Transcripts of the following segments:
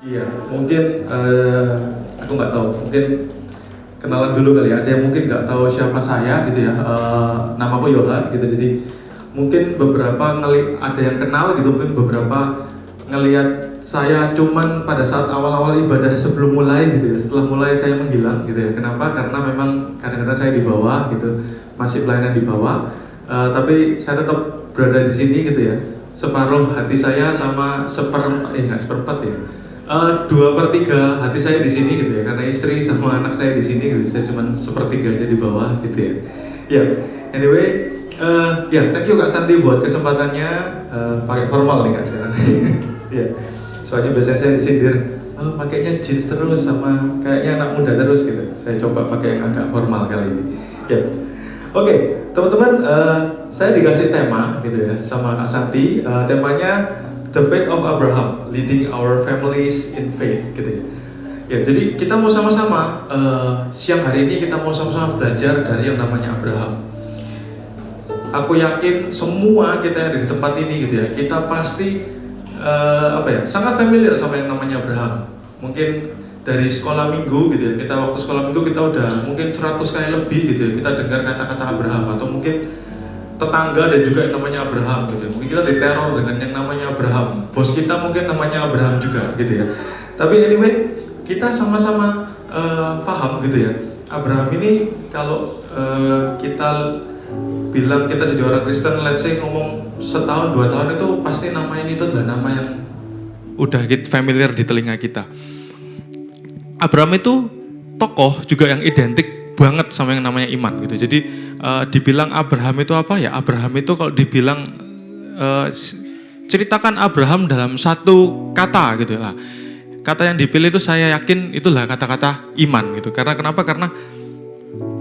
Iya, mungkin aku nggak tahu, mungkin kenalan dulu kali ya. Ada yang mungkin nggak tahu siapa saya gitu ya. Namaku Yohan gitu. Jadi mungkin beberapa ada yang kenal gitu, mungkin beberapa ngelihat saya cuman pada saat awal-awal ibadah sebelum mulai gitu ya. Setelah mulai saya menghilang gitu ya. Kenapa? Karena memang kadang-kadang saya di bawah gitu, masih pelayanan di bawah. Tapi saya tetap berada di sini gitu ya. Separuh hati saya sama nggak seperempat ya. 2/3 hati saya di sini gitu ya, karena istri sama anak saya di sini gitu. Saya cuma sepertiga aja di bawah gitu ya. Ya, anyway, ya thank you Kak Santi buat kesempatannya. Pakai formal nih Kak sekarang. Ya, soalnya biasanya saya disindir, pakainya jeans terus sama kayaknya anak muda terus gitu. Saya coba pakai yang agak formal kali ini. Ya, oke, teman-teman, saya dikasih tema gitu ya sama Kak Santi. Temanya The Faith of Abraham, Leading Our Families in Faith, gitu ya. Ya, jadi kita mau sama-sama siang hari ini kita mau sama-sama belajar dari yang namanya Abraham. Aku yakin semua kita yang ada di tempat ini gitu ya, kita pasti sangat familiar sama yang namanya Abraham. Mungkin dari sekolah minggu gitu ya, kita waktu sekolah minggu kita udah mungkin 100 kali lebih gitu ya, kita dengar kata-kata Abraham, atau mungkin tetangga dan juga yang namanya Abraham gitu ya. Mungkin kita diteror dengan yang namanya Abraham. Bos kita mungkin namanya Abraham juga gitu ya. Tapi anyway, kita sama-sama paham gitu ya. Abraham ini kalau kita bilang kita jadi orang Kristen, let's say ngomong setahun 2 tahun itu pasti nama ini itu adalah nama yang udah familiar di telinga kita. Abraham itu tokoh juga yang identik banget sama yang namanya iman gitu. Jadi dibilang Abraham itu apa ya? Abraham itu kalau dibilang ceritakan Abraham dalam satu kata gitu lah. Kata yang dipilih itu saya yakin itulah kata-kata iman gitu. Karena kenapa? Karena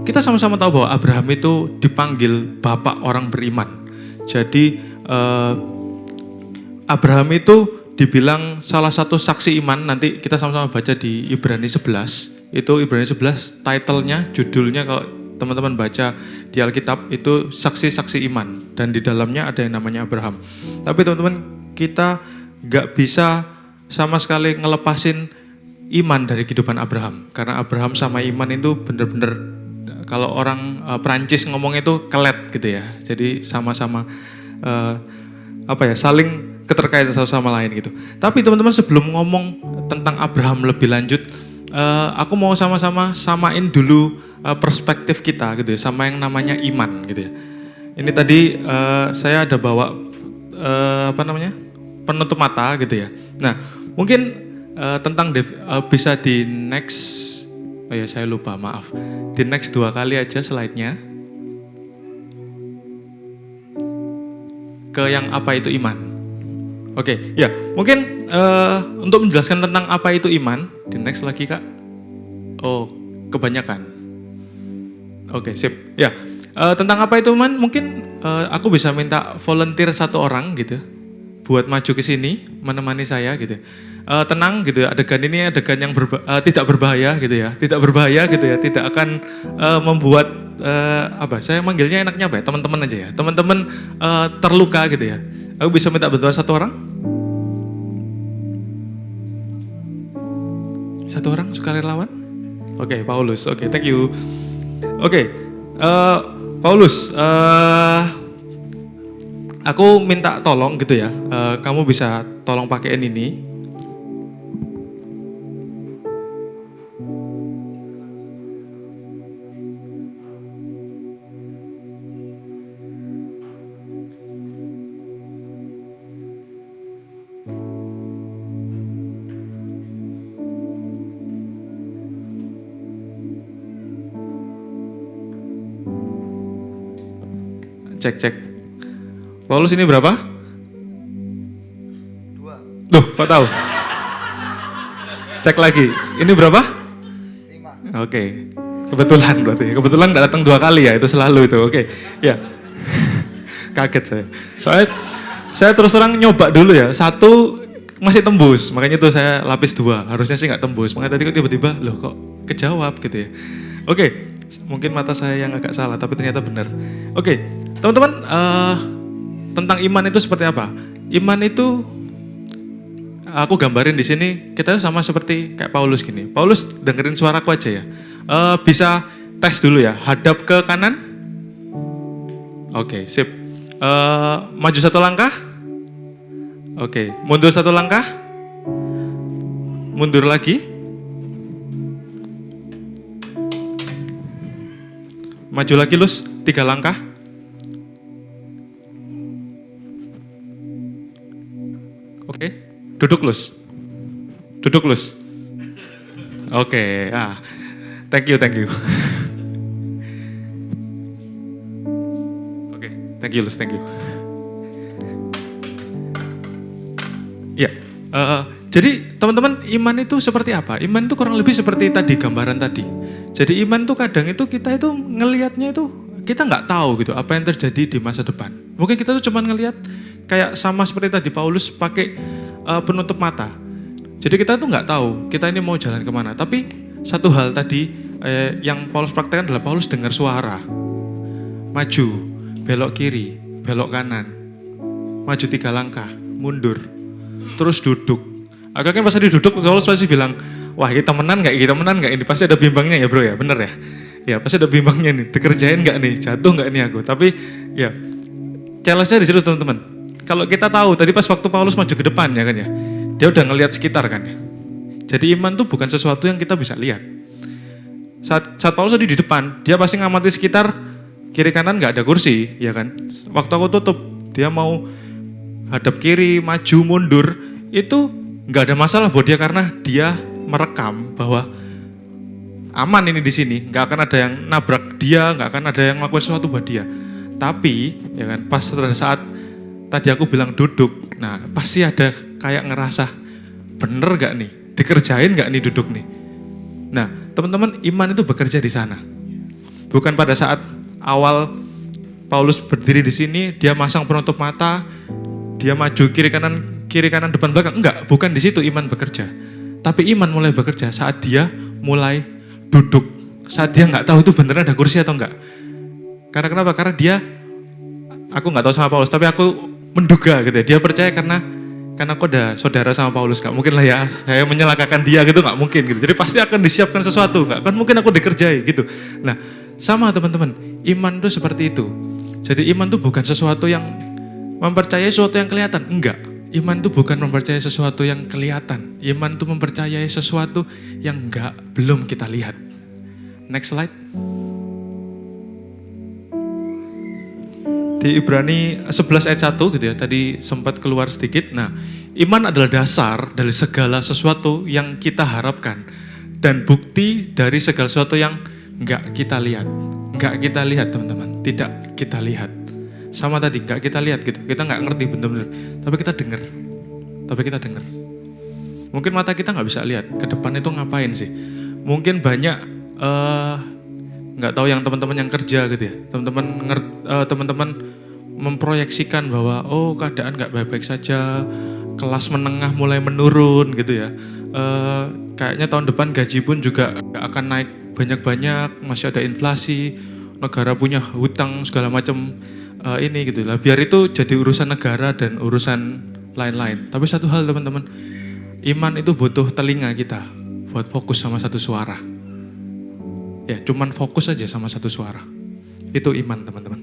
kita sama-sama tahu bahwa Abraham itu dipanggil bapak orang beriman. Jadi Abraham itu dibilang salah satu saksi iman. Nanti kita sama-sama baca di Ibrani 11. Itu Ibrani 11 title-nya, judulnya kalau teman-teman baca di Alkitab itu saksi-saksi iman, dan di dalamnya ada yang namanya Abraham. Tapi teman-teman, kita gak bisa sama sekali ngelepasin iman dari kehidupan Abraham, karena Abraham sama iman itu bener-bener kalau orang Perancis ngomong itu kelet gitu ya. Jadi sama-sama saling keterkaitan satu sama lain gitu. Tapi teman-teman, sebelum ngomong tentang Abraham lebih lanjut, aku mau sama-sama samain dulu perspektif kita gitu ya, sama yang namanya iman gitu ya. Ini tadi saya ada bawa penutup mata gitu ya. Nah, mungkin tentang bisa di next, saya lupa, maaf. Di next 2 kali aja slide-nya. Ke yang apa itu iman. Oke, ya mungkin untuk menjelaskan tentang apa itu iman, di next lagi Kak. Oh, kebanyakan. Oke, sip. Ya, tentang apa itu iman, mungkin aku bisa minta volunteer 1 orang gitu, buat maju ke sini menemani saya gitu. Tenang gitu ya, adegan ini adegan yang tidak berbahaya gitu ya, tidak berbahaya gitu ya, tidak akan membuat saya manggilnya enaknya apa ya, teman-teman aja ya, teman-teman terluka gitu ya. Aku bisa minta bantuan 1 orang? 1 orang sukarelawan? Oke, Paulus. Oke, thank you. Oke, Paulus, aku minta tolong gitu ya, kamu bisa tolong pakein ini. Cek. Paulus ini berapa? 2. Duh, kok tahu? Cek lagi. Ini berapa? 5. Oke. Kebetulan berarti. Kebetulan nggak datang 2 kali ya, itu selalu itu. Oke. Ya. Kaget saya. Soalnya saya terus terang nyoba dulu ya. 1 masih tembus. Makanya itu saya lapis 2. Harusnya sih nggak tembus. Makanya tadi kok tiba-tiba loh kok kejawab gitu ya. Oke. Mungkin mata saya yang agak salah, tapi ternyata benar. Oke. Teman-teman, tentang iman itu seperti apa? Iman itu aku gambarin di sini kita sama seperti kayak Paulus gini. Paulus dengerin suaraku aja ya. Bisa tes dulu ya. Hadap ke kanan. Oke, sip. Maju satu langkah. Oke, mundur satu langkah. Mundur lagi. Maju lagi Lus, 3 langkah. Oke, duduk Lus. Duduk Lus. Oke, thank you. Oke, thank you Lus, thank you. Ya, jadi teman-teman iman itu seperti apa? Iman itu kurang lebih seperti tadi gambaran tadi. Jadi iman tuh kadang itu kita itu ngelihatnya itu kita nggak tahu gitu apa yang terjadi di masa depan. Mungkin kita tuh cuma ngelihat kayak sama seperti tadi Paulus pakai penutup mata. Jadi kita tuh nggak tahu kita ini mau jalan kemana. Tapi satu hal tadi yang Paulus praktekkan adalah Paulus dengar suara. Maju, belok kiri, belok kanan, maju 3 langkah, mundur, terus duduk. Agaknya pas tadi duduk Paulus pasti bilang, wah kita temenan nggak ini pasti ada bimbangnya ya bro ya, bener ya? Ya pasti ada bimbangnya nih, dikerjain nggak nih, jatuh nggak nih aku? Tapi ya challenge-nya di situ teman-teman. Kalau kita tahu tadi pas waktu Paulus maju ke depan ya kan ya, dia udah ngelihat sekitar kan ya. Jadi iman tuh bukan sesuatu yang kita bisa lihat. Saat Paulus tadi di depan, dia pasti ngamati sekitar kiri kanan nggak ada kursi, ya kan? Waktu aku tutup, dia mau hadap kiri, maju, mundur, itu nggak ada masalah buat dia karena dia merekam bahwa aman ini di sini, nggak akan ada yang nabrak dia, nggak akan ada yang melakukan sesuatu buat dia. Tapi, ya kan, pas pada saat tadi aku bilang duduk, nah pasti ada kayak ngerasa bener nggak nih, dikerjain nggak nih duduk nih. Nah, teman-teman iman itu bekerja di sana, bukan pada saat awal Paulus berdiri di sini, dia masang penutup mata, dia maju kiri kanan depan belakang, enggak, bukan di situ iman bekerja. Tapi iman mulai bekerja saat dia mulai duduk, saat dia nggak tahu itu beneran ada kursi atau enggak. Karena kenapa? Karena dia, aku nggak tahu sama Paulus, tapi aku menduga gitu ya, dia percaya karena aku ada saudara sama Paulus, nggak mungkin lah ya saya menyelakakan dia gitu, nggak mungkin gitu. Jadi pasti akan disiapkan sesuatu, nggak kan mungkin aku dikerjai gitu. Nah, sama teman-teman, iman itu seperti itu. Jadi iman itu bukan sesuatu yang mempercayai sesuatu yang kelihatan, enggak. Iman itu bukan mempercayai sesuatu yang kelihatan. Iman itu mempercayai sesuatu yang belum kita lihat. Next slide. Di Ibrani 11 ayat 1 gitu ya, tadi sempat keluar sedikit. Nah, iman adalah dasar dari segala sesuatu yang kita harapkan dan bukti dari segala sesuatu yang enggak kita lihat. Enggak kita lihat teman-teman, tidak kita lihat. Sama tadi, gak kita lihat gitu, kita gak ngerti bener-bener, tapi kita dengar. Mungkin mata kita gak bisa lihat, ke depan itu ngapain sih. Mungkin banyak, gak tahu yang teman-teman yang kerja gitu ya, teman-teman memproyeksikan bahwa, oh keadaan gak baik-baik saja, kelas menengah mulai menurun gitu ya. Kayaknya tahun depan gaji pun juga gak akan naik banyak-banyak, masih ada inflasi, negara punya hutang segala macam. Ini gitu lah, biar itu jadi urusan negara dan urusan lain-lain. Tapi satu hal teman-teman, iman itu butuh telinga kita buat fokus sama satu suara. Ya, cuman fokus aja sama satu suara. Itu iman teman-teman.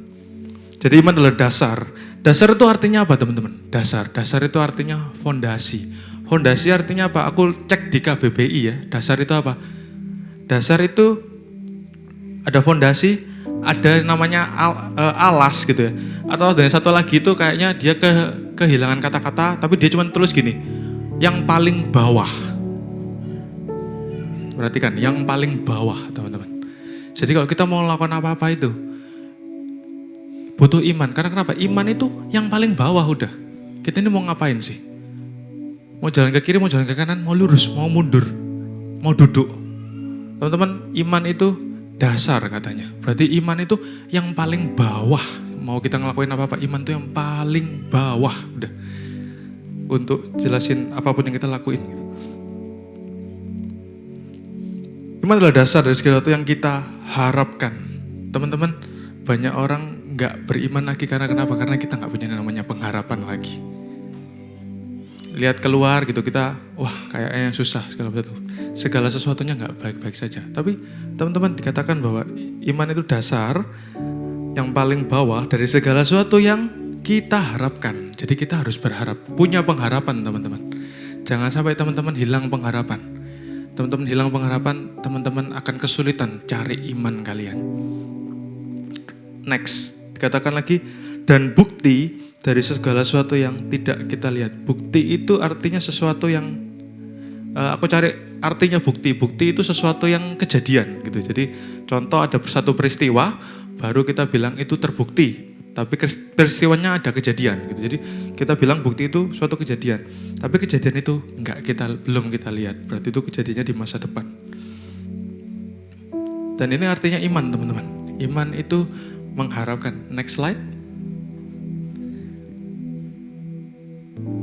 Jadi iman adalah dasar. Dasar itu artinya apa teman-teman? Dasar itu artinya fondasi. Fondasi artinya apa? Aku cek di KBBI ya. Dasar itu apa? Dasar itu ada fondasi, ada namanya alas gitu ya. Atau dari satu lagi itu kayaknya dia kehilangan kata-kata, tapi dia cuma tulis gini, yang paling bawah. Perhatikan, yang paling bawah teman-teman. Jadi kalau kita mau melakukan apa-apa itu, butuh iman. Karena kenapa? Iman itu yang paling bawah udah. Kita ini mau ngapain sih? Mau jalan ke kiri, mau jalan ke kanan, mau lurus, mau mundur, mau duduk. Teman-teman, iman itu dasar katanya. Berarti iman itu yang paling bawah. Mau kita ngelakuin apa-apa, iman itu yang paling bawah udah. Untuk jelasin apapun yang kita lakuin. Iman adalah dasar dari segala sesuatu yang kita harapkan. Teman-teman, banyak orang gak beriman lagi karena kenapa? Karena kita gak punya namanya pengharapan lagi. lihat keluar gitu kita, wah kayaknya susah segala sesuatunya nggak baik-baik saja. Tapi teman-teman dikatakan bahwa iman itu dasar yang paling bawah dari segala sesuatu yang kita harapkan. Jadi kita harus berharap, punya pengharapan teman-teman. Jangan sampai teman-teman hilang pengharapan. Teman-teman hilang pengharapan, teman-teman akan kesulitan cari iman kalian. Next, dikatakan lagi, dan bukti dari segala sesuatu yang tidak kita lihat. Bukti itu artinya sesuatu yang, aku cari artinya bukti. Bukti itu sesuatu yang kejadian gitu. Jadi contoh ada satu peristiwa, baru kita bilang itu terbukti. Tapi peristiwanya ada kejadian gitu. Jadi kita bilang bukti itu suatu kejadian. Tapi kejadian itu belum kita lihat. Berarti itu kejadiannya di masa depan. Dan ini artinya iman teman-teman. Iman itu mengharapkan. Next slide.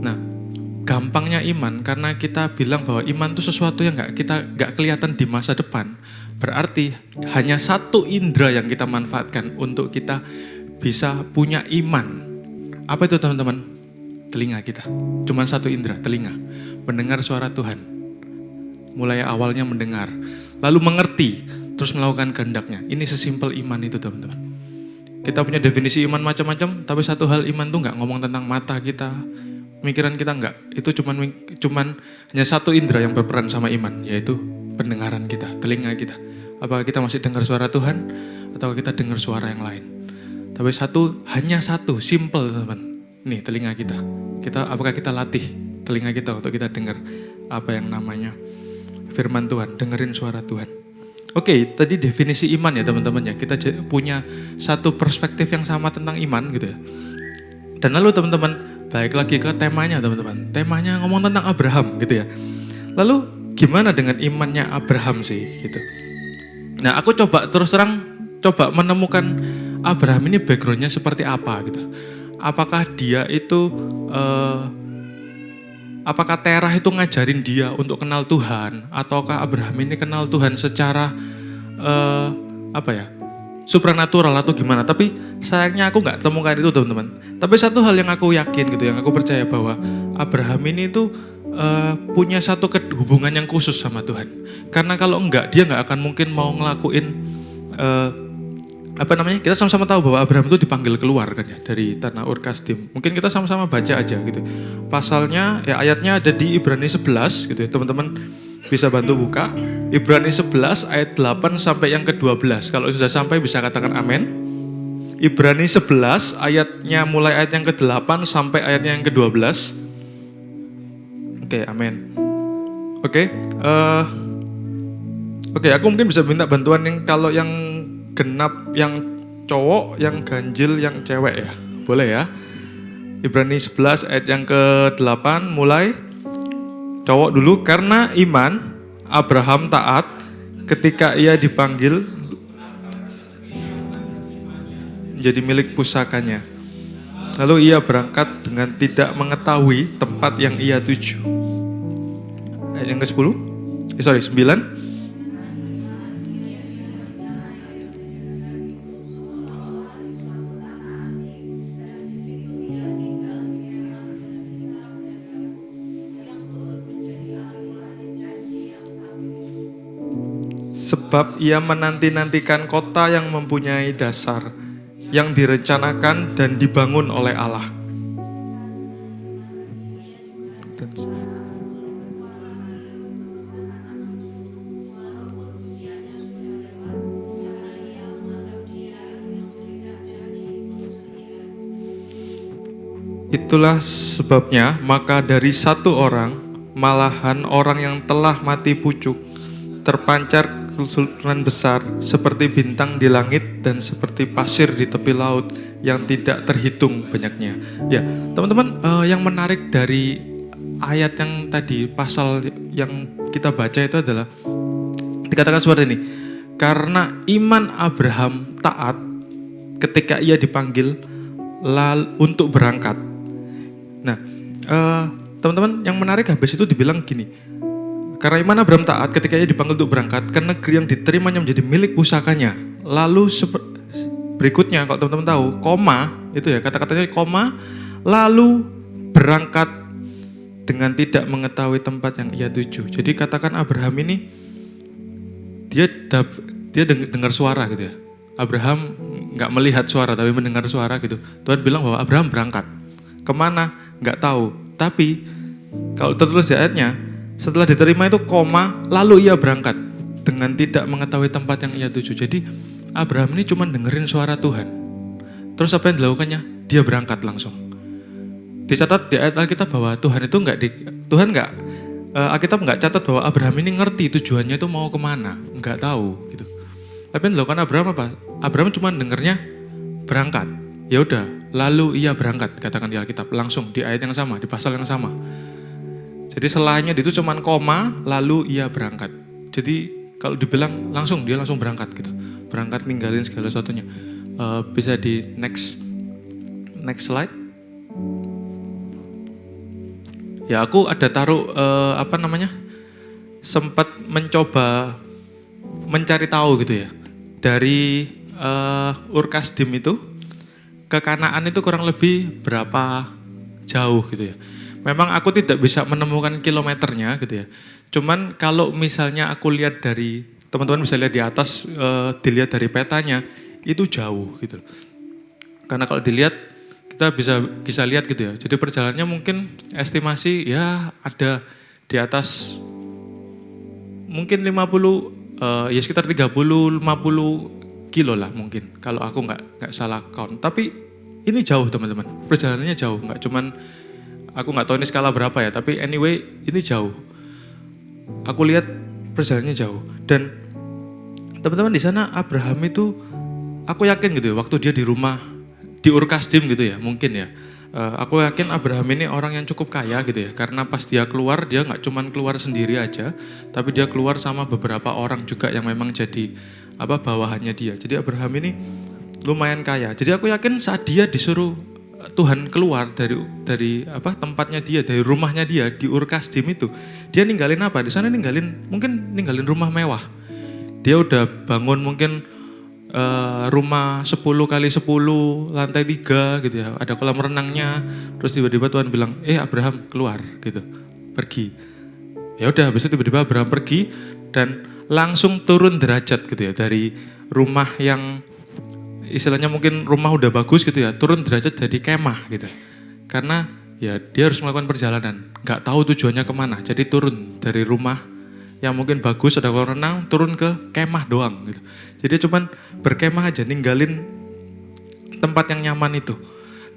Nah, gampangnya iman karena kita bilang bahwa iman itu sesuatu yang nggak kelihatan di masa depan. Berarti hanya satu indera yang kita manfaatkan untuk kita bisa punya iman. Apa itu teman-teman? Telinga kita. Cuman satu indera, telinga. Mendengar suara Tuhan. Mulai awalnya mendengar, lalu mengerti, terus melakukan kehendaknya. Ini sesimpel iman itu teman-teman. Kita punya definisi iman macam-macam, tapi satu hal iman itu nggak ngomong tentang mata kita, pemikiran kita enggak. Itu cuman hanya satu indera yang berperan sama iman, yaitu pendengaran kita, telinga kita. Apakah kita masih dengar suara Tuhan atau kita dengar suara yang lain? Tapi hanya satu, simple teman-teman. Nih telinga kita. Apakah kita latih telinga kita untuk kita dengar apa yang namanya firman Tuhan, dengerin suara Tuhan. Oke, tadi definisi iman ya teman-teman ya. Kita punya satu perspektif yang sama tentang iman gitu ya. Dan lalu teman-teman, balik lagi ke temanya teman-teman. Temanya ngomong tentang Abraham gitu ya. Lalu gimana dengan imannya Abraham sih gitu. Nah aku terus terang menemukan Abraham ini backgroundnya seperti apa gitu. Apakah dia itu, apakah Terah itu ngajarin dia untuk kenal Tuhan, ataukah Abraham ini kenal Tuhan secara supranatural atau gimana? Tapi sayangnya aku nggak temukan itu teman-teman. Tapi satu hal yang aku yakin gitu, yang aku percaya bahwa Abraham ini tuh punya satu hubungan yang khusus sama Tuhan. Karena kalau enggak, dia nggak akan mungkin mau ngelakuin kita sama-sama tahu bahwa Abraham itu dipanggil keluar kan ya dari tanah Ur Kasdim. Mungkin kita sama-sama baca aja gitu. Pasalnya ya ayatnya ada di Ibrani 11 gitu ya. Teman-teman bisa bantu buka Ibrani 11 ayat 8 sampai yang ke-12. Kalau sudah sampai bisa katakan amin. Ibrani 11 ayatnya mulai ayat yang ke-8 sampai ayatnya yang ke-12. Oke, amin. Oke, aku mungkin bisa minta bantuan yang kalau yang genap yang cowok, yang ganjil yang cewek ya. Boleh ya? Ibrani 11 ayat yang ke-8 mulai. Cowok dulu, karena iman Abraham taat ketika ia dipanggil menjadi milik pusakanya. Lalu ia berangkat dengan tidak mengetahui tempat yang ia tuju. Ayat yang ke-10. 9. Sebab ia menanti-nantikan kota yang mempunyai dasar, yang direncanakan dan dibangun oleh Allah. Itulah sebabnya, maka dari satu orang, malahan orang yang telah mati pucuk, terpancar kesultanan besar seperti bintang di langit dan seperti pasir di tepi laut yang tidak terhitung banyaknya. Ya, teman-teman, yang menarik dari ayat yang tadi, pasal yang kita baca itu adalah dikatakan seperti ini. Karena iman Abraham taat ketika ia dipanggil untuk berangkat. Nah, teman-teman, yang menarik habis itu dibilang gini. Karena iman Abraham taat ketika ia dipanggil untuk berangkat ke negeri yang diterimanya menjadi milik pusakanya. Lalu berikutnya, kalau teman-teman tahu, koma, itu ya kata-katanya koma, lalu berangkat dengan tidak mengetahui tempat yang ia tuju. Jadi katakan Abraham ini dia dengar suara gitu ya. Abraham nggak melihat suara tapi mendengar suara gitu. Tuhan bilang bahwa Abraham berangkat. Kemana? Nggak tahu. Tapi kalau tertulis di ayatnya, setelah diterima itu koma, lalu ia berangkat dengan tidak mengetahui tempat yang ia tuju. Jadi Abraham ini cuma dengerin suara Tuhan. Terus apa yang dilakukannya? Dia berangkat langsung. Dicatat di ayat Alkitab bahwa Alkitab nggak catat bahwa Abraham ini ngerti tujuannya itu mau kemana, nggak tahu gitu. Tapi yang dilakukan Abraham apa? Abraham cuma dengernya berangkat. Ya udah, lalu ia berangkat, katakan di Alkitab, langsung di ayat yang sama, di pasal yang sama. Jadi selahnya itu cuma koma, lalu ia berangkat. Jadi kalau dibilang dia langsung berangkat gitu, berangkat ninggalin segala sesuatunya. Bisa di next slide. Ya aku ada taruh sempat mencoba mencari tahu gitu ya. Dari Ur Kasdim itu ke Kanaan itu kurang lebih berapa jauh gitu ya. Memang aku tidak bisa menemukan kilometernya gitu ya. Cuman kalau misalnya aku lihat dari, teman-teman bisa lihat di atas, dilihat dari petanya, itu jauh gitu. Karena kalau dilihat, kita bisa lihat gitu ya. Jadi perjalanannya mungkin estimasi ya ada di atas mungkin 50, ya sekitar 30-50 kilo lah mungkin. Kalau aku nggak salah count. Tapi ini jauh teman-teman, perjalanannya jauh. Aku nggak tahu ini skala berapa ya, tapi anyway ini jauh. Aku lihat perjalanannya jauh. Dan teman-teman di sana Abraham itu, aku yakin gitu ya, waktu dia di rumah di Ur Kasdim gitu ya, mungkin ya. Aku yakin Abraham ini orang yang cukup kaya gitu ya, karena pas dia keluar, dia nggak cuman keluar sendiri aja, tapi dia keluar sama beberapa orang juga yang memang jadi bawahannya dia. Jadi Abraham ini lumayan kaya. Jadi aku yakin saat dia disuruh Tuhan keluar dari tempatnya dia, dari rumahnya dia di Ur Kasdim itu, dia ninggalin apa? Di sana mungkin ninggalin rumah mewah. Dia udah bangun mungkin rumah 10 kali 10 lantai 3 gitu ya, ada kolam renangnya. Terus tiba-tiba Tuhan bilang, Abraham keluar gitu, pergi. Ya udah, habis itu tiba-tiba Abraham pergi dan langsung turun derajat gitu ya, dari rumah yang istilahnya mungkin rumah udah bagus gitu ya, turun derajat jadi kemah gitu. Karena ya dia harus melakukan perjalanan, nggak tahu tujuannya kemana, jadi turun dari rumah yang mungkin bagus ada kolam renang, turun ke kemah doang gitu. Jadi cuman berkemah aja, ninggalin tempat yang nyaman itu.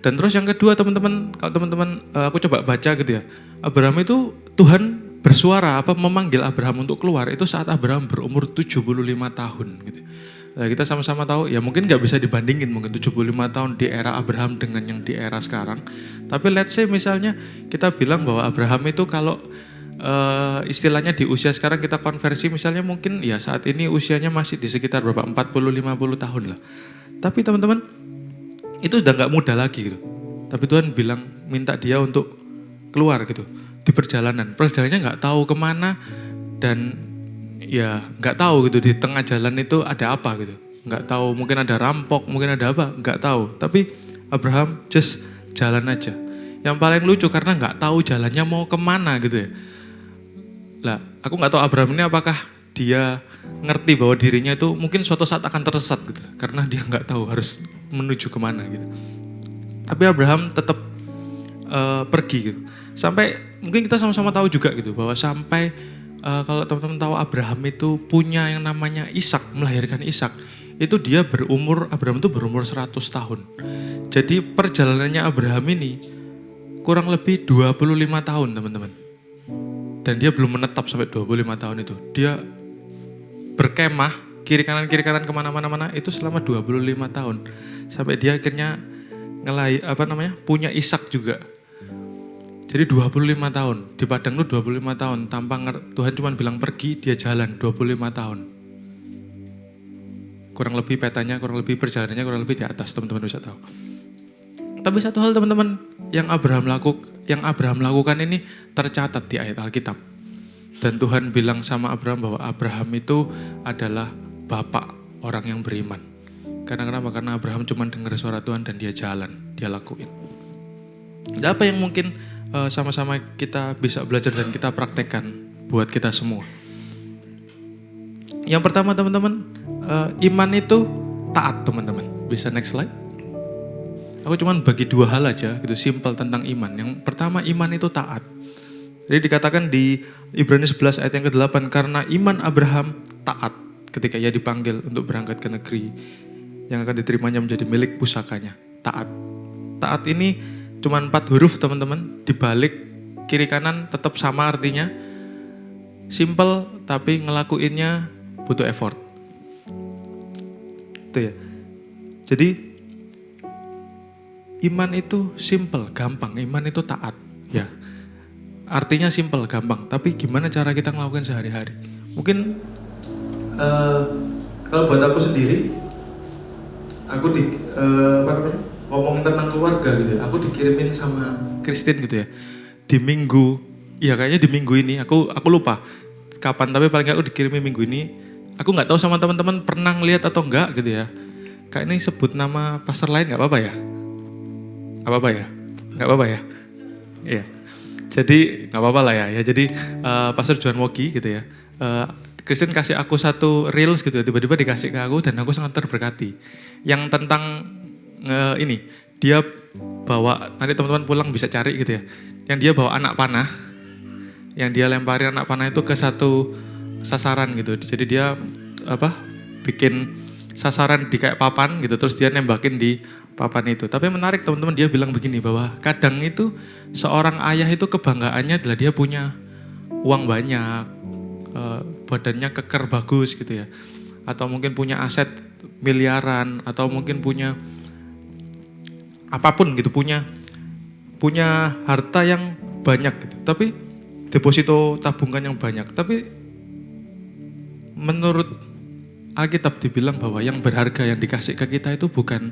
Dan terus yang kedua teman-teman, kalau teman-teman aku coba baca gitu ya, Abraham itu Tuhan bersuara memanggil Abraham untuk keluar itu saat Abraham berumur 75 tahun gitu. Nah, kita sama-sama tahu ya mungkin nggak bisa dibandingin mungkin 75 tahun di era Abraham dengan yang di era sekarang. Tapi let's say misalnya kita bilang bahwa Abraham itu kalau istilahnya di usia sekarang kita konversi misalnya mungkin ya saat ini usianya masih di sekitar berapa 40-50 tahun lah. Tapi teman-teman itu udah nggak muda lagi gitu. Tapi Tuhan bilang minta dia untuk keluar gitu di perjalanannya nggak tahu kemana dan ya nggak tahu gitu di tengah jalan itu ada apa gitu. Nggak tahu, mungkin ada rampok, mungkin ada apa, nggak tahu. Tapi Abraham just jalan aja. Yang paling lucu karena nggak tahu jalannya mau kemana gitu ya. Lah, aku nggak tahu Abraham ini apakah dia ngerti bahwa dirinya itu mungkin suatu saat akan tersesat gitu, karena dia nggak tahu harus menuju kemana gitu. Tapi Abraham tetap pergi gitu. Sampai mungkin kita sama-sama tahu juga gitu bahwa sampai kalau teman-teman tahu Abraham itu punya yang namanya Ishak, melahirkan Ishak. Itu Abraham itu berumur 100 tahun. Jadi perjalanannya Abraham ini kurang lebih 25 tahun teman-teman. Dan dia belum menetap sampai 25 tahun itu. Dia berkemah kiri kanan kemana-mana itu selama 25 tahun. Sampai dia akhirnya punya Ishak juga. Jadi 25 tahun. Di padang itu 25 tahun. Tuhan cuma bilang pergi, dia jalan 25 tahun. Kurang lebih petanya, kurang lebih perjalanannya, kurang lebih di atas teman-teman bisa tahu. Tapi satu hal teman-teman yang Abraham lakukan ini tercatat di ayat Alkitab. Dan Tuhan bilang sama Abraham bahwa Abraham itu adalah bapak orang yang beriman. Karena kenapa? Karena Abraham cuma dengar suara Tuhan dan dia jalan, dia lakuin. Dan apa yang mungkin sama-sama kita bisa belajar dan kita praktekkan buat kita semua. Yang pertama teman-teman, iman itu taat teman-teman. Bisa next slide. Aku cuman bagi 2 hal aja gitu, simple tentang iman. Yang pertama, iman itu taat. Jadi dikatakan di Ibrani 11 ayat yang ke-8, karena iman Abraham taat ketika ia dipanggil untuk berangkat ke negeri yang akan diterimanya menjadi milik pusakanya. Taat. Taat ini cuman 4 huruf teman-teman, dibalik kiri kanan tetap sama artinya. Simple tapi ngelakuinnya butuh effort. Itu ya. Jadi iman itu simple, gampang. Iman itu taat, ya. Artinya simple, gampang. Tapi gimana cara kita ngelakuin sehari-hari? Mungkin kalau buat aku sendiri, aku ngomong tentang keluarga gitu ya. Aku dikirimin sama Christine gitu ya. Di minggu, ya kayaknya di minggu ini. Aku lupa kapan. Tapi paling nggak aku dikirimin minggu ini. Aku nggak tahu sama teman-teman pernah ngeliat atau enggak gitu ya. Kayak ini sebut nama pastor lain nggak apa-apa ya? Nggak apa-apa ya? Nggak apa-apa ya? Iya. Jadi nggak apa-apa lah ya. Jadi Pastor John Wogi gitu ya. Christine kasih aku satu reels gitu ya. Tiba-tiba dikasih ke aku dan aku sangat terberkati. Yang tentang ini, dia bawa, nanti teman-teman pulang bisa cari gitu ya. Yang dia bawa anak panah. Yang dia lemparin anak panah itu ke satu sasaran gitu. Jadi dia bikin sasaran di kayak papan gitu, terus dia nembakin di papan itu. Tapi menarik teman-teman, dia bilang begini, bahwa kadang itu seorang ayah itu kebanggaannya adalah dia punya uang banyak, badannya keker bagus gitu ya, atau mungkin punya aset miliaran, atau mungkin punya apapun gitu, punya harta yang banyak gitu. Tapi deposito tabungan yang banyak. Tapi menurut Alkitab dibilang bahwa yang berharga yang dikasih ke kita itu bukan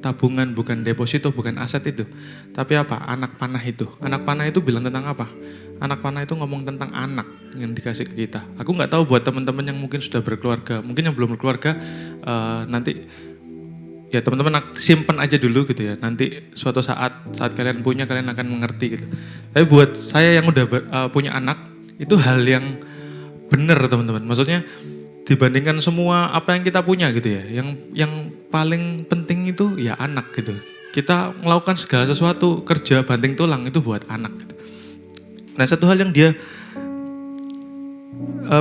tabungan, bukan deposito, bukan aset itu. Tapi apa? Anak panah itu. Anak panah itu bilang tentang apa? Anak panah itu ngomong tentang anak yang dikasih ke kita. Aku nggak tahu buat teman-teman yang mungkin sudah berkeluarga, mungkin yang belum berkeluarga, nanti ya teman-teman simpen aja dulu gitu ya. Nanti suatu saat kalian punya, kalian akan mengerti gitu. Tapi buat saya yang udah punya anak, itu hal yang benar teman-teman. Maksudnya dibandingkan semua apa yang kita punya gitu ya, yang paling penting itu ya anak gitu. Kita melakukan segala sesuatu, kerja banting tulang itu buat anak gitu. Nah, satu hal yang dia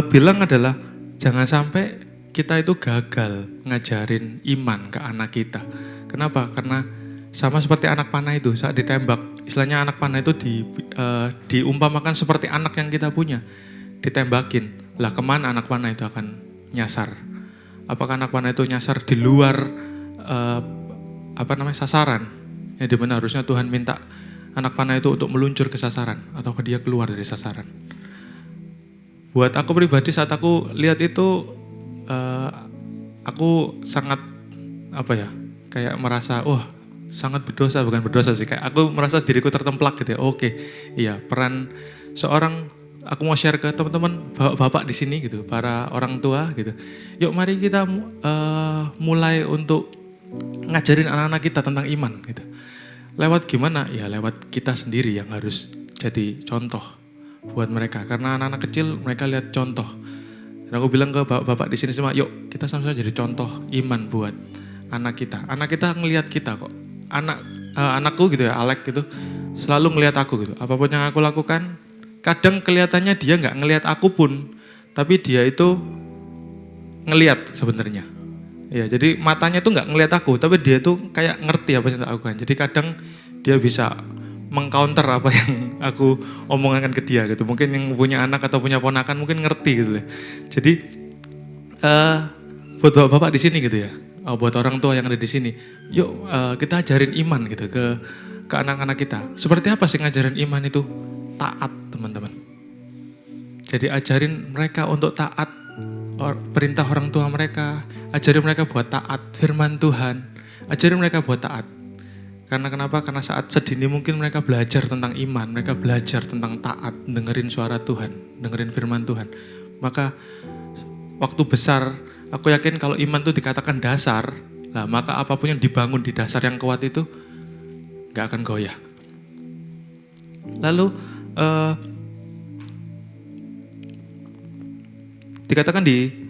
bilang adalah jangan sampai kita itu gagal ngajarin iman ke anak kita. Kenapa? Karena sama seperti anak panah itu, saat ditembak, istilahnya anak panah itu diumpamakan seperti anak yang kita punya, ditembakin. Lah kemana anak panah itu akan nyasar? Apakah anak panah itu nyasar di luar sasaran? Ya, di mana harusnya Tuhan minta anak panah itu untuk meluncur ke sasaran, atau dia keluar dari sasaran? Buat aku pribadi, saat aku lihat itu, aku sangat kayak merasa, sangat berdosa, bukan berdosa sih, kayak aku merasa diriku tertemplak gitu ya. Oke, iya, peran seorang, aku mau share ke teman-teman bapak di sini gitu, para orang tua gitu. Yuk mari kita mulai untuk ngajarin anak-anak kita tentang iman gitu. Lewat gimana? Ya lewat kita sendiri yang harus jadi contoh buat mereka. Karena anak-anak kecil mereka lihat contoh. Dan aku bilang ke bapak di sini semua, yuk kita sama-sama jadi contoh iman buat anak kita. Anak kita ngelihat kita kok. Anakku gitu ya, Alek gitu, selalu ngelihat aku gitu. Apapun yang aku lakukan, kadang kelihatannya dia nggak ngelihat aku pun, tapi dia itu ngelihat sebenarnya. Ya, jadi matanya tuh nggak ngelihat aku, tapi dia tuh kayak ngerti apa yang aku lakukan. Jadi kadang dia bisa mengcounter apa yang aku omongkan ke dia gitu. Mungkin yang punya anak atau punya ponakan mungkin ngerti gitu ya. Jadi buat bapak-bapak di sini gitu ya, buat orang tua yang ada di sini, yuk kita ajarin iman gitu ke anak-anak kita. Seperti apa sih ngajarin iman itu? Taat teman-teman. Jadi ajarin mereka untuk taat perintah orang tua mereka, ajarin mereka buat taat firman Tuhan, ajarin mereka buat taat. Karena kenapa? Karena saat sedini mungkin mereka belajar tentang iman, mereka belajar tentang taat, dengerin suara Tuhan, dengerin firman Tuhan. Maka waktu besar, aku yakin kalau iman itu dikatakan dasar, nah maka apapun yang dibangun di dasar yang kuat itu gak akan goyah. Lalu dikatakan di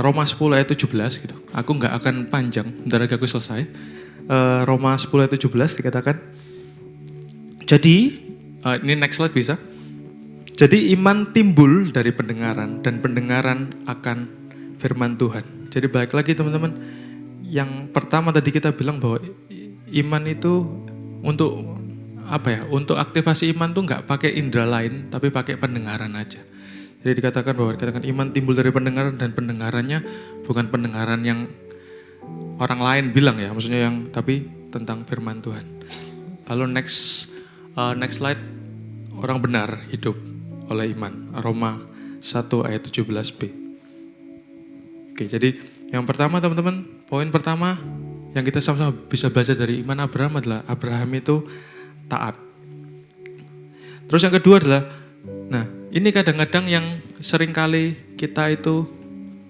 Roma 10 ayat 17 gitu. Aku nggak akan panjang, bentar lagi aku selesai. Roma 10 ayat 17 dikatakan, jadi ini next slide bisa. Jadi iman timbul dari pendengaran dan pendengaran akan firman Tuhan. Jadi balik lagi teman-teman, yang pertama tadi kita bilang bahwa iman itu untuk apa ya? Untuk aktivasi iman tuh nggak pakai indera lain, tapi pakai pendengaran aja. Jadi dikatakan iman timbul dari pendengaran dan pendengarannya bukan pendengaran yang orang lain bilang ya, maksudnya yang tapi tentang firman Tuhan. Lalu next slide, orang benar hidup oleh iman. Roma 1 ayat 17b. Oke, jadi yang pertama teman-teman, poin pertama yang kita sama-sama bisa belajar dari iman Abraham adalah Abraham itu taat. Terus yang kedua adalah, nah ini kadang-kadang yang seringkali kita itu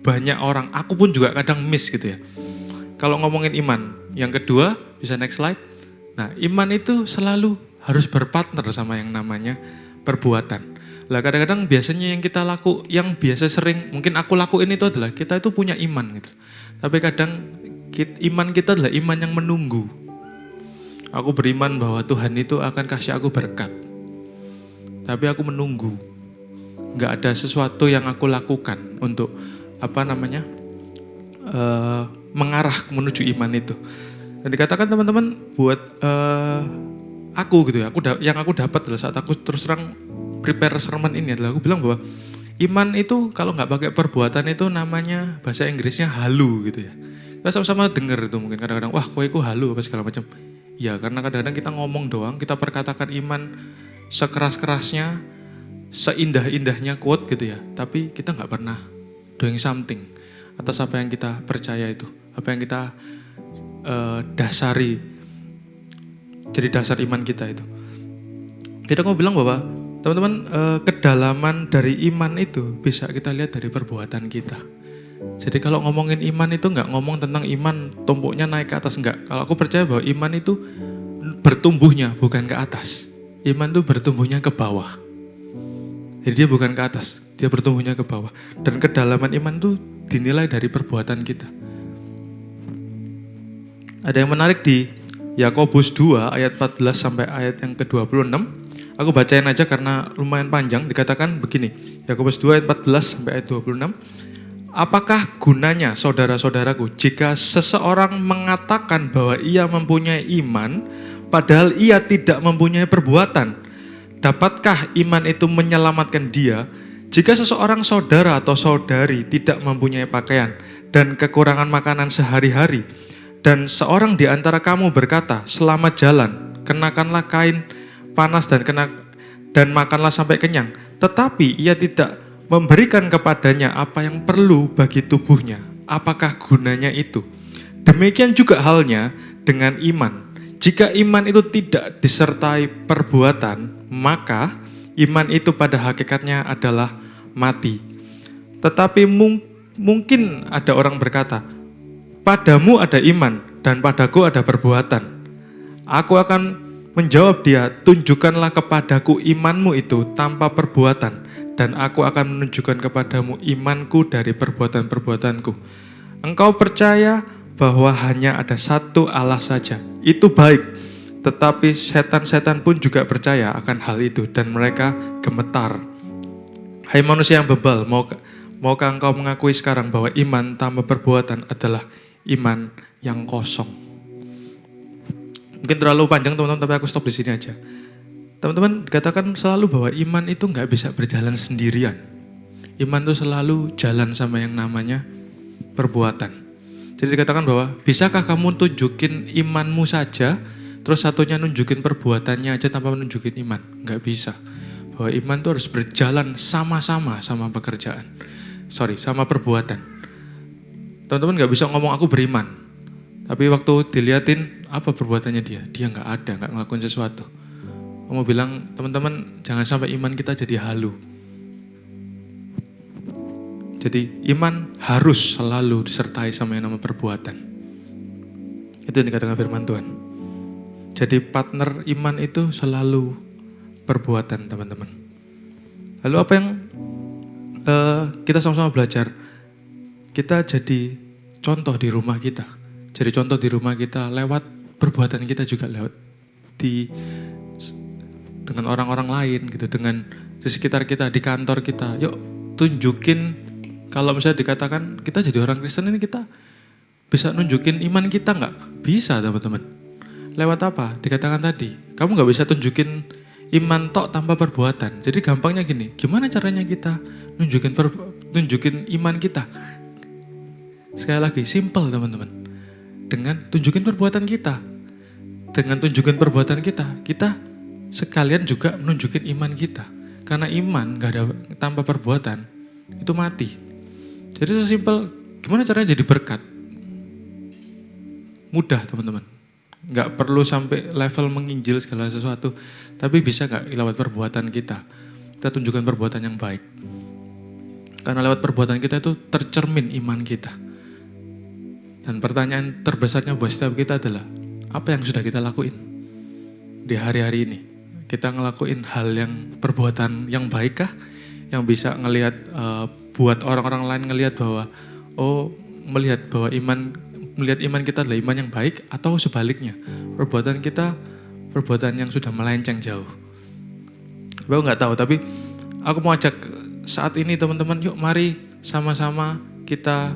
banyak orang, aku pun juga kadang miss gitu ya. Kalau ngomongin iman, yang kedua bisa next slide. Nah iman itu selalu harus berpartner sama yang namanya perbuatan. Lah kadang-kadang biasanya yang biasa sering mungkin aku lakuin itu adalah kita itu punya iman gitu. Tapi kadang iman kita adalah iman yang menunggu. Aku beriman bahwa Tuhan itu akan kasih aku berkat. Tapi aku menunggu. Nggak ada sesuatu yang aku lakukan untuk mengarah menuju iman itu. Dan dikatakan teman-teman buat aku gitu ya. Yang aku dapat adalah saat aku terus terang prepare sermon ini adalah aku bilang bahwa iman itu kalau nggak pakai perbuatan itu namanya bahasa Inggrisnya halu gitu ya. Kita sama-sama dengar itu mungkin kadang-kadang wah kowe halu apa segala macam. Ya karena kadang-kadang kita ngomong doang, kita perkatakan iman sekeras-kerasnya, seindah-indahnya quote gitu ya. Tapi kita nggak pernah doing something atas apa yang kita percaya itu, apa yang kita dasari jadi dasar iman kita itu. Jadi aku bilang bahwa teman-teman kedalaman dari iman itu bisa kita lihat dari perbuatan kita. Jadi kalau ngomongin iman itu nggak ngomong tentang iman tumpuknya naik ke atas, enggak. Kalau aku percaya bahwa iman itu bertumbuhnya bukan ke atas. Iman itu bertumbuhnya ke bawah. Jadi dia bukan ke atas, dia bertumbuhnya ke bawah. Dan kedalaman iman itu dinilai dari perbuatan kita. Ada yang menarik di Yakobus 2 ayat 14 sampai ayat yang ke-26. Aku bacain aja karena lumayan panjang. Dikatakan begini, Yakobus 2 ayat 14 sampai ayat 26. Apakah gunanya saudara-saudaraku jika seseorang mengatakan bahwa ia mempunyai iman padahal ia tidak mempunyai perbuatan? Dapatkah iman itu menyelamatkan dia? Jika seseorang saudara atau saudari tidak mempunyai pakaian dan kekurangan makanan sehari-hari, dan seorang di antara kamu berkata, selamat jalan, kenakanlah kain panas dan makanlah sampai kenyang, tetapi ia tidak memberikan kepadanya apa yang perlu bagi tubuhnya, apakah gunanya itu? Demikian juga halnya dengan iman. Jika iman itu tidak disertai perbuatan, maka iman itu pada hakikatnya adalah mati. Tetapi mungkin ada orang berkata, padamu ada iman dan padaku ada perbuatan. Aku akan menjawab dia, tunjukkanlah kepadaku imanmu itu tanpa perbuatan, dan aku akan menunjukkan kepadamu imanku dari perbuatan-perbuatanku. Engkau percaya bahwa hanya ada satu Allah saja, itu baik. Tetapi setan-setan pun juga percaya akan hal itu, dan mereka gemetar. Hai manusia yang bebal, maukah engkau mengakui sekarang bahwa iman tanpa perbuatan adalah iman yang kosong? Mungkin terlalu panjang teman-teman, tapi aku stop di sini aja. Teman-teman, dikatakan selalu bahwa iman itu nggak bisa berjalan sendirian. Iman itu selalu jalan sama yang namanya perbuatan. Jadi dikatakan bahwa bisakah kamu tunjukin imanmu saja, terus satunya nunjukin perbuatannya aja tanpa menunjukin iman? Nggak bisa. Bahwa iman itu harus berjalan sama-sama sama sama perbuatan. Teman-teman nggak bisa ngomong aku beriman, tapi waktu diliatin apa perbuatannya dia nggak ada, nggak ngelakuin sesuatu. Kamu bilang, teman-teman jangan sampai iman kita jadi halu. Jadi iman harus selalu disertai sama yang namanya perbuatan. Itu yang dikatakan firman Tuhan. Jadi partner iman itu selalu perbuatan, teman-teman. Lalu apa yang kita sama-sama belajar? Kita jadi contoh di rumah kita. Jadi contoh di rumah kita lewat perbuatan kita juga, lewat dengan orang-orang lain gitu, dengan di sekitar kita, di kantor kita. Yuk tunjukin, kalau misalnya dikatakan kita jadi orang Kristen ini, kita bisa nunjukin iman kita nggak? Bisa, teman-teman. Lewat apa? Dikatakan tadi, kamu nggak bisa tunjukin iman tok tanpa perbuatan. Jadi gampangnya gini, gimana caranya kita nunjukin iman kita? Sekali lagi, simple teman-teman. Dengan tunjukin perbuatan kita. Dengan tunjukin perbuatan kita, kita sekalian juga nunjukin iman kita. Karena iman gak ada tanpa perbuatan, itu mati. Jadi sesimpel, gimana caranya jadi berkat? Mudah, teman-teman. Gak perlu sampai level menginjil segala sesuatu, tapi bisa gak lewat perbuatan kita? Kita tunjukkan perbuatan yang baik. Karena lewat perbuatan kita itu tercermin iman kita. Dan pertanyaan terbesarnya buat setiap kita adalah, apa yang sudah kita lakuin di hari-hari ini? Kita ngelakuin hal yang, perbuatan yang baik kah? Yang bisa ngelihat, buat orang-orang lain ngelihat bahwa, melihat bahwa melihat iman kita adalah iman yang baik, atau sebaliknya, perbuatan kita, perbuatan yang sudah melenceng jauh. Aku nggak tahu, tapi aku mau ajak saat ini teman-teman, yuk mari sama-sama kita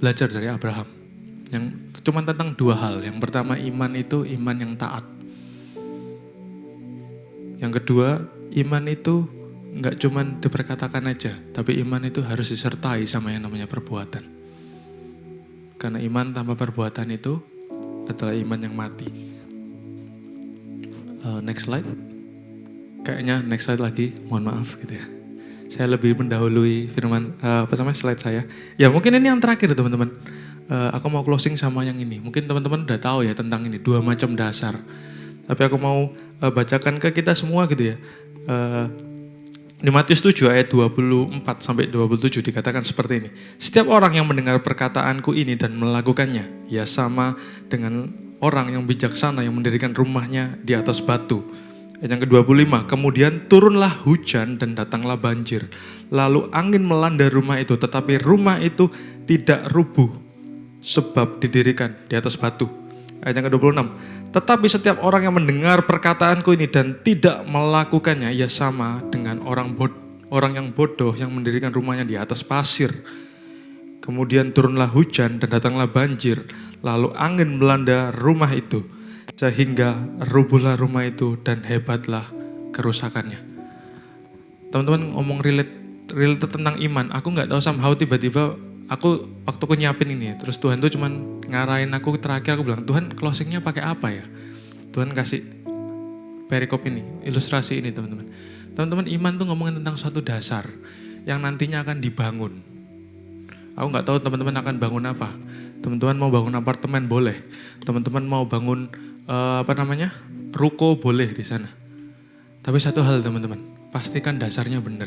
belajar dari Abraham. Yang cuma tentang dua hal. Yang pertama, iman itu iman yang taat. Yang kedua, iman itu nggak cuma diperkatakan aja, tapi iman itu harus disertai sama yang namanya perbuatan. Karena iman tanpa perbuatan itu adalah iman yang mati. Next slide. Kayaknya next slide lagi, mohon maaf gitu ya. Saya lebih mendahului firman, slide saya. Ya mungkin ini yang terakhir teman-teman. Aku mau closing sama yang ini. Mungkin teman-teman udah tahu ya tentang ini, 2 macam dasar. Tapi aku mau bacakan ke kita semua gitu ya. Di Matius 7 ayat 24 sampai 27 dikatakan seperti ini. Setiap orang yang mendengar perkataanku ini dan melakukannya, ia sama dengan orang yang bijaksana yang mendirikan rumahnya di atas batu. Yang ke-25, kemudian turunlah hujan dan datanglah banjir. Lalu angin melanda rumah itu, tetapi rumah itu tidak rubuh sebab didirikan di atas batu. Ayat yang ke-26, tetapi setiap orang yang mendengar perkataanku ini dan tidak melakukannya, ia sama dengan orang yang bodoh yang mendirikan rumahnya di atas pasir. Kemudian turunlah hujan dan datanglah banjir. Lalu angin melanda rumah itu, sehingga rubuhlah rumah itu dan hebatlah kerusakannya. Teman-teman ngomong relate tentang iman. Aku nggak tahu somehow tiba-tiba aku waktu aku nyiapin ini, terus Tuhan tuh cuman ngarahin aku terakhir, aku bilang, Tuhan closingnya pakai apa ya? Tuhan kasih perikop ini, ilustrasi ini teman-teman. Teman-teman, iman tuh ngomongin tentang suatu dasar yang nantinya akan dibangun. Aku nggak tahu teman-teman akan bangun apa. Teman-teman mau bangun apartemen boleh. Teman-teman mau bangun ruko boleh di sana. Tapi satu hal teman-teman, pastikan dasarnya benar.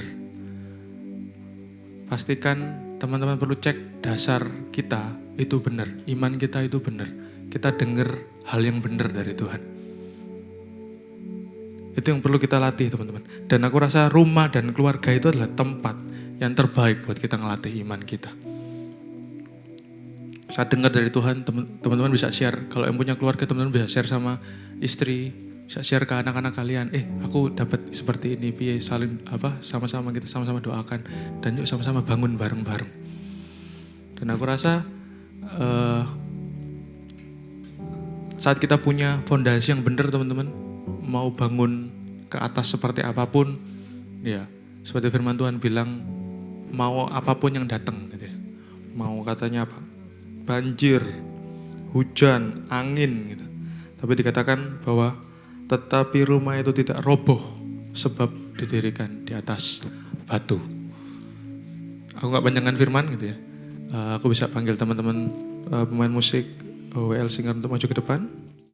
Pastikan teman-teman perlu cek dasar kita itu benar, iman kita itu benar. Kita dengar hal yang benar dari Tuhan. Itu yang perlu kita latih teman-teman. Dan aku rasa rumah dan keluarga itu adalah tempat yang terbaik buat kita ngelatih iman kita. Saat dengar dari Tuhan, teman-teman bisa share. Kalau yang punya keluarga, teman-teman bisa share sama istri, bisa share ke anak-anak kalian. Aku dapat seperti ini, piye saling sama-sama kita sama-sama doakan dan yuk sama-sama bangun bareng-bareng. Dan aku rasa saat kita punya fondasi yang benar, teman-teman, mau bangun ke atas seperti apapun, ya seperti firman Tuhan bilang, mau apapun yang datang, gitu ya. Mau katanya apa? Banjir, hujan, angin gitu. Tapi dikatakan bahwa tetapi rumah itu tidak roboh sebab didirikan di atas batu. Aku gak panjangkan firman gitu ya. Aku bisa panggil teman-teman pemain musik WL Singer untuk maju ke depan.